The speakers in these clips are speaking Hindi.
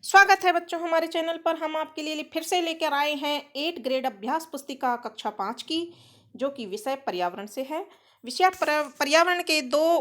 स्वागत है बच्चों हमारे चैनल पर। हम आपके लिए फिर से लेकर आए हैं 8 ग्रेड अभ्यास पुस्तिका कक्षा 5 की, जो कि विषय पर्यावरण से है। विषय पर्यावरण के दो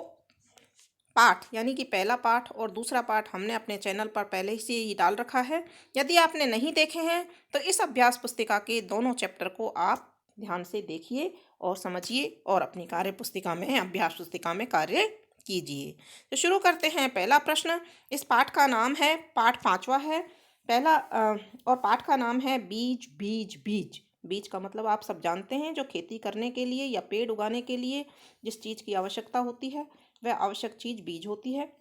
पाठ यानी कि पहला पाठ और दूसरा पाठ हमने अपने चैनल पर पहले से ही डाल रखा है। यदि आपने नहीं देखे हैं तो इस अभ्यास पुस्तिका के दोनों चैप्टर को आप ध्यान से देखिए और समझिए और अपनी कार्य पुस्तिका में अभ्यास पुस्तिका में कार्य कीजिए। तो शुरू करते हैं। पहला प्रश्न, इस पाठ का नाम है, पाठ 5वां है। और पाठ का नाम है बीज बीज बीज। बीज का मतलब आप सब जानते हैं, जो खेती करने के लिए या पेड़ उगाने के लिए जिस चीज़ की आवश्यकता होती है वह आवश्यक चीज बीज होती है।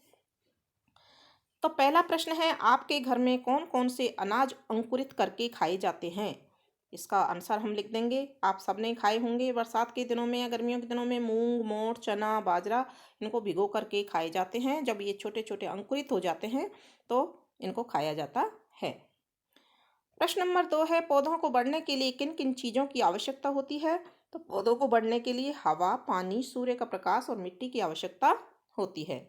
तो पहला प्रश्न है, आपके घर में कौन कौन से अनाज अंकुरित करके खाए जाते हैं? इसका आंसर हम लिख देंगे। आप सबने खाए होंगे बरसात के दिनों में या गर्मियों के दिनों में मूंग, मोठ, चना, बाजरा, इनको भिगो करके खाए जाते हैं। जब ये छोटे छोटे अंकुरित हो जाते हैं तो इनको खाया जाता है। प्रश्न नंबर 2 है, पौधों को बढ़ने के लिए किन किन चीज़ों की आवश्यकता होती है? तो पौधों को बढ़ने के लिए हवा, पानी, सूर्य का प्रकाश और मिट्टी की आवश्यकता होती है।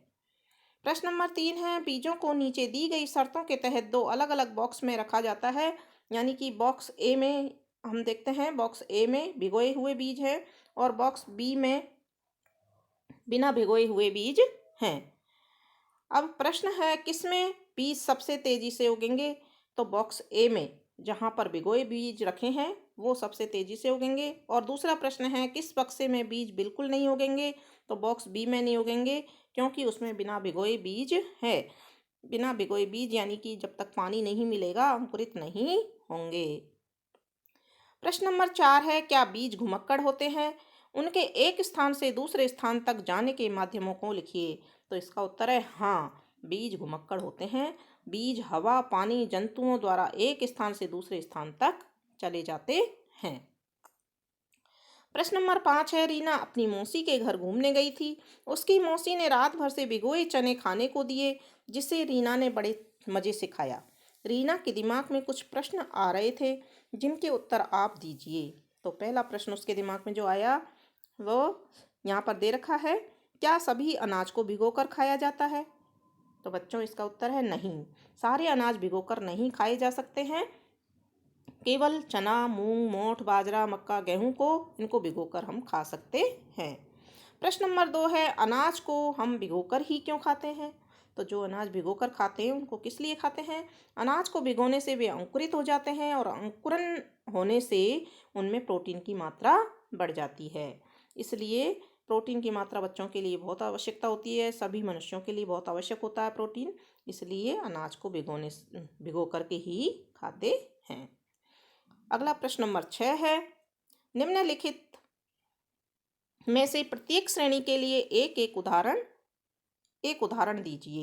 प्रश्न नंबर 3 है, बीजों को नीचे दी गई शर्तों के तहत दो अलग अलग बॉक्स में रखा जाता है। यानी कि बॉक्स ए में हम देखते हैं, बॉक्स ए में भिगोए हुए बीज हैं और बॉक्स बी में बिना भिगोए हुए बीज हैं। अब प्रश्न है, किसमें बीज सबसे तेजी से उगेंगे? तो बॉक्स ए में जहां पर भिगोए बीज रखे हैं वो सबसे तेजी से उगेंगे। और दूसरा प्रश्न है, किस बक्से में बीज बिल्कुल नहीं उगेंगे? तो बॉक्स बी में नहीं उगेंगे, क्योंकि उसमें बिना भिगोए बीज है। बिना भिगोए बीज यानी कि जब तक पानी नहीं मिलेगा अंकुरित नहीं होंगे। प्रश्न नंबर 4 है, क्या बीज घुमक्कड़ होते हैं? उनके एक स्थान से दूसरे स्थान तक जाने के माध्यमों को लिखिए। तो इसका उत्तर है हाँ, बीज घुमक्कड़ होते हैं। बीज हवा, पानी, जंतुओं द्वारा एक स्थान से दूसरे स्थान तक चले जाते हैं। प्रश्न नंबर 5 है, रीना अपनी मौसी के घर घूमने गई थी। उसकी मौसी ने रात भर से भिगोए चने खाने को दिए, जिसे रीना ने बड़े मजे से खाया। रीना के दिमाग में कुछ प्रश्न आ रहे थे, जिनके उत्तर आप दीजिए। तो पहला प्रश्न उसके दिमाग में जो आया वो यहाँ पर दे रखा है, क्या सभी अनाज को भिगोकर खाया जाता है? तो बच्चों इसका उत्तर है नहीं, सारे अनाज भिगोकर नहीं खाए जा सकते हैं। केवल चना, मूंग, मोठ, बाजरा, मक्का, गेहूं को इनको भिगोकर हम खा सकते हैं। प्रश्न नंबर 2 है, अनाज को हम भिगोकर ही क्यों खाते हैं? तो जो अनाज भिगोकर खाते हैं उनको किस लिए खाते हैं? अनाज को भिगोने से वे अंकुरित हो जाते हैं और अंकुरन होने से उनमें प्रोटीन की मात्रा बढ़ जाती है। इसलिए प्रोटीन की मात्रा बच्चों के लिए बहुत आवश्यकता होती है, सभी मनुष्यों के लिए बहुत आवश्यक होता है प्रोटीन। इसलिए अनाज को भिगो करके ही खाते हैं। अगला प्रश्न नंबर 6 है, निम्नलिखित में से प्रत्येक श्रेणी के लिए एक उदाहरण दीजिए।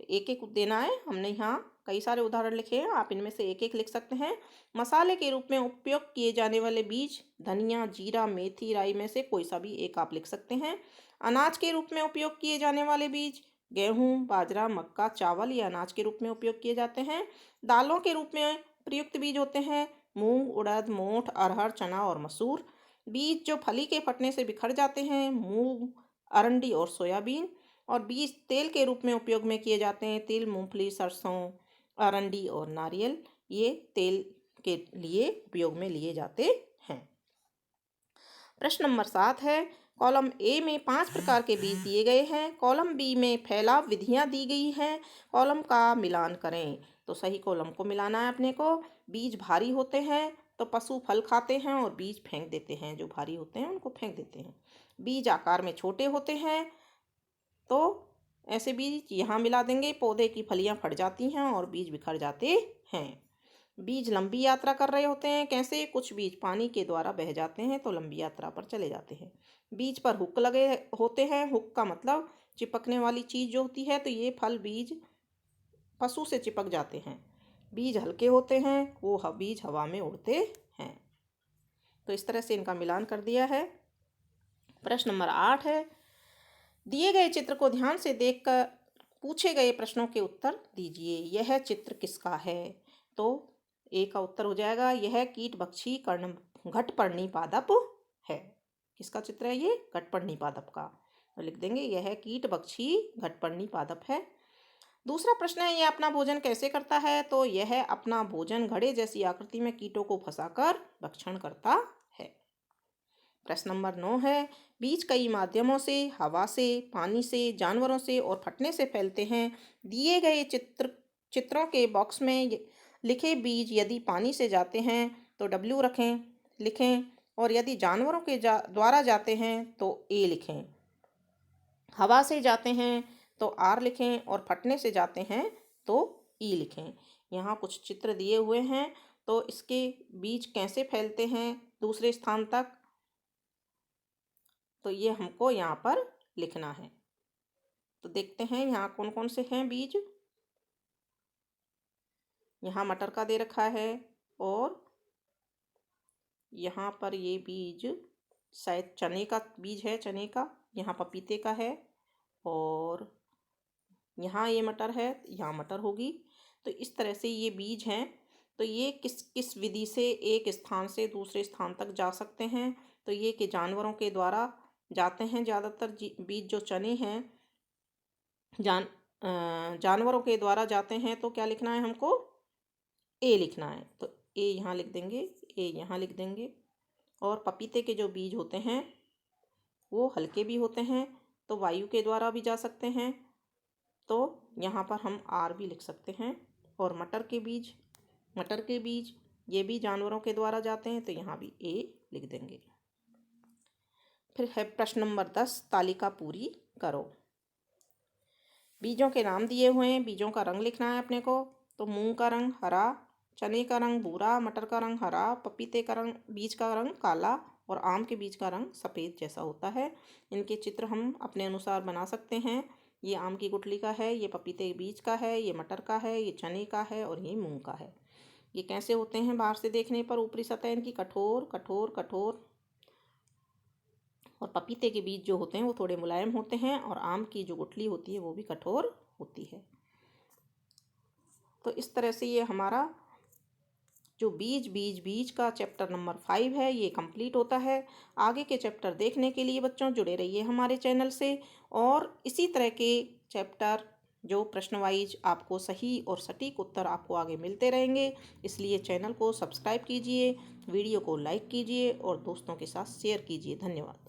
एक एक देना है, हमने यहाँ कई सारे उदाहरण लिखे हैं, आप इनमें से एक एक लिख सकते हैं। मसाले के रूप में उपयोग किए जाने वाले बीज, धनिया, जीरा, मेथी, राई में से कोई सा भी एक आप लिख सकते हैं। अनाज के रूप में उपयोग किए जाने वाले बीज, गेहूं, बाजरा, मक्का, चावल, ये अनाज के रूप में उपयोग किए जाते हैं। दालों के रूप में प्रयुक्त बीज होते हैं मूंग, उड़द, मोठ, अरहर, चना और मसूर। बीज जो फली के फटने से बिखर जाते हैं, मूंग, अरंडी और सोयाबीन। और बीज तेल के रूप में उपयोग में किए जाते हैं, तिल, मूंगफली, सरसों, अरंडी और नारियल, ये तेल के लिए उपयोग में लिए जाते हैं। प्रश्न नंबर 7 है, कॉलम ए में 5 प्रकार के बीज दिए गए हैं, कॉलम बी में फैलाव विधियां दी गई हैं, कॉलम का मिलान करें। तो सही कॉलम को मिलाना है अपने को। बीज भारी होते हैं तो पशु फल खाते हैं और बीज फेंक देते हैं, जो भारी होते हैं उनको फेंक देते हैं। बीज आकार में छोटे होते हैं तो ऐसे बीज यहाँ मिला देंगे, पौधे की फलियाँ फट जाती हैं और बीज बिखर जाते हैं। बीज लंबी यात्रा कर रहे होते हैं, कैसे? कुछ बीज पानी के द्वारा बह जाते हैं तो लंबी यात्रा पर चले जाते हैं। बीज पर हुक लगे होते हैं, हुक का मतलब चिपकने वाली चीज जो होती है, तो ये फल बीज पशु से चिपक जाते हैं। बीज हल्के होते हैं, वो बीज हवा में उड़ते हैं। तो इस तरह से इनका मिलान कर दिया है। प्रश्न नंबर 8 है, दिए गए चित्र को ध्यान से देखकर पूछे गए प्रश्नों के उत्तर दीजिए। यह चित्र किसका है? तो ए का उत्तर हो जाएगा, यह कीटभक्षी कर्ण घटपर्णी पादप है। किसका चित्र है ये? घटपर्णी पादप का। तो लिख देंगे यह कीटभक्षी घटपर्णी पादप है। दूसरा प्रश्न है, यह अपना भोजन कैसे करता है? तो यह अपना भोजन घड़े जैसी आकृति में कीटों को फंसाकर भक्षण करता है। प्रश्न नंबर 9 है, बीज कई माध्यमों से, हवा से, पानी से, जानवरों से और फटने से फैलते हैं। दिए गए चित्रों के बॉक्स में लिखे बीज यदि पानी से जाते हैं तो W लिखें और यदि जानवरों के द्वारा जाते हैं तो A लिखें। हवा से जाते हैं तो R लिखें और फटने से जाते हैं तो E लिखें। यहाँ कुछ चित्र दिए हुए हैं, तो इसके बीज कैसे फैलते हैं दूसरे स्थान तक, तो ये हमको यहाँ पर लिखना है। तो देखते हैं यहाँ कौन कौन से हैं बीज। यहाँ मटर का दे रखा है और यहाँ पर ये बीज शायद चने का बीज है, चने का। यहाँ पपीते का है और यहाँ ये मटर है, यहाँ मटर होगी। तो इस तरह से ये बीज हैं। तो ये किस किस विधि से एक स्थान से दूसरे स्थान तक जा सकते हैं? तो ये कि जानवरों के द्वारा जाते हैं। ज़्यादातर बीज जो चने हैं जानवरों के द्वारा जाते हैं, तो क्या लिखना है हमको? ए लिखना है। तो ए यहाँ लिख देंगे, ए यहाँ लिख देंगे। और पपीते के जो बीज होते हैं वो हल्के भी होते हैं, तो वायु के द्वारा भी जा सकते हैं, तो यहाँ पर हम आर भी लिख सकते हैं। और मटर के बीज ये भी जानवरों के द्वारा जाते हैं, तो यहाँ भी ए लिख देंगे। फिर है प्रश्न नंबर 10, तालिका पूरी करो। बीजों के नाम दिए हुए हैं, बीजों का रंग लिखना है अपने को। तो मूंग का रंग हरा, चने का रंग भूरा, मटर का रंग हरा, पपीते का रंग बीज का रंग काला और आम के बीज का रंग सफ़ेद जैसा होता है। इनके चित्र हम अपने अनुसार बना सकते हैं। ये आम की गुठली का है, ये पपीते के बीज का है, ये मटर का है, ये चने का है और ये मूंग का है। ये कैसे होते हैं बाहर से देखने पर? ऊपरी सतह इनकी कठोर कठोर कठोर, और पपीते के बीज जो होते हैं वो थोड़े मुलायम होते हैं, और आम की जो गुठली होती है वो भी कठोर होती है। तो इस तरह से ये हमारा जो बीज का चैप्टर नंबर 5 है ये कंप्लीट होता है। आगे के चैप्टर देखने के लिए बच्चों जुड़े रहिए हमारे चैनल से, और इसी तरह के चैप्टर जो प्रश्न वाइज आपको सही और सटीक उत्तर आपको आगे मिलते रहेंगे। इसलिए चैनल को सब्सक्राइब कीजिए, वीडियो को लाइक कीजिए और दोस्तों के साथ शेयर कीजिए। धन्यवाद।